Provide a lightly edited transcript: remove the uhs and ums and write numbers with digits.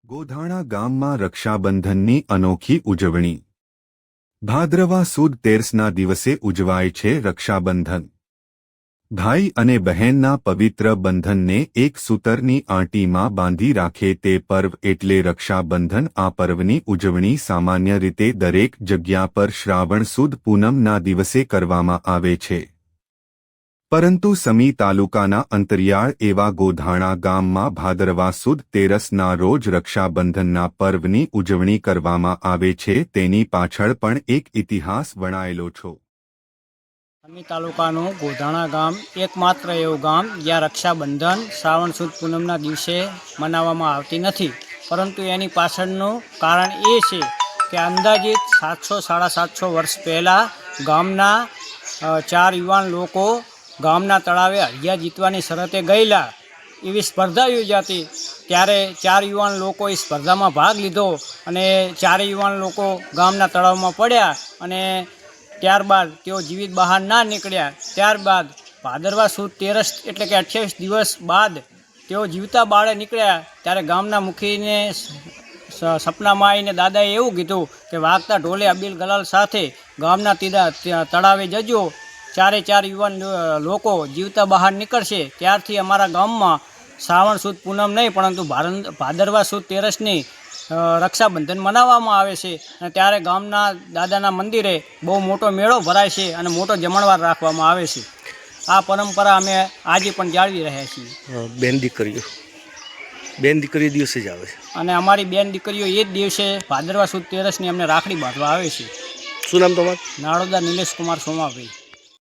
ગોધાણા ગામમાં રક્ષાબંધનની અનોખી ઉજવણી। ભાદ્રવા સુદ તેરસના દિવસે ઉજવાય છે રક્ષાબંધન। ભાઈ અને બહેનના પવિત્ર બંધનને એક સૂતરની આંટીમાં બાંધી રાખે તે પર્વ એટલે રક્ષાબંધન। આ પર્વની ઉજવણી સામાન્ય રીતે દરેક જગ્યા પર શ્રાવણ સુદ પૂનમના દિવસે કરવામાં આવે છે, પરંતુ સમી તાલુકાના અંતરિયાળ એવા ગોધાણા ગામમાં ભાદરવા સુદ તેરસના રોજ રક્ષાબંધનના પર્વની ઉજવણી કરવામાં આવે છે। તેની પાછળ પણ એક ઇતિહાસ વણાયેલો છે। સમી તાલુકાનું ગોધાણા ગામ એકમાત્ર એવું ગામ જ્યાં રક્ષાબંધન શ્રાવણ સુદ પૂનમના દિવસે મનાવવામાં આવતી નથી, પરંતુ એની પાછળનું કારણ એ છે કે અંદાજિત 700-750 વર્ષ પહેલાં ગામના 4 યુવાન લોકો ગામના તળાવે હળિયા જીતવાની શરતે ગયેલા। એવી સ્પર્ધા યોજાતી, ત્યારે 4 યુવાન લોકો એ સ્પર્ધામાં ભાગ લીધો અને 4 યુવાન લોકો ગામના તળાવમાં પડ્યા અને ત્યારબાદ તેઓ જીવિત બહાર ના નીકળ્યા। ત્યારબાદ ભાદરવા સુદ તેરસ એટલે કે 28 દિવસ બાદ તેઓ જીવતા બાળે નીકળ્યા। ત્યારે ગામના મુખીને સપનામાં આવીને દાદાએ એવું કીધું કે વાગતા ઢોલે અબીલ ગલાલ સાથે ગામના તળાવે જજો, 4 યુવાન લોકો જીવતા બહાર નીકળશે। ત્યારથી અમારા ગામમાં શ્રાવણ સુદ પૂનમ નહીં પરંતુ ભાદરવા સુદ તેરસની રક્ષાબંધન મનાવવામાં આવે છે અને ત્યારે ગામના દાદાના મંદિરે બહુ મોટો મેળો ભરાય છે અને મોટો જમણવાર રાખવામાં આવે છે। આ પરંપરા અમે આજે પણ જાળવી રહ્યા છીએ। બેન દીકરીઓ દિવસે જ આવે છે અને અમારી બેન દીકરીઓ એ જ દિવસે ભાદરવા સુદ તેરસની અમને રાખડી બાંધવા આવે છે। શું નામ તમારું? નાળોદા નિલેશ કુમાર સોમાભાઈ।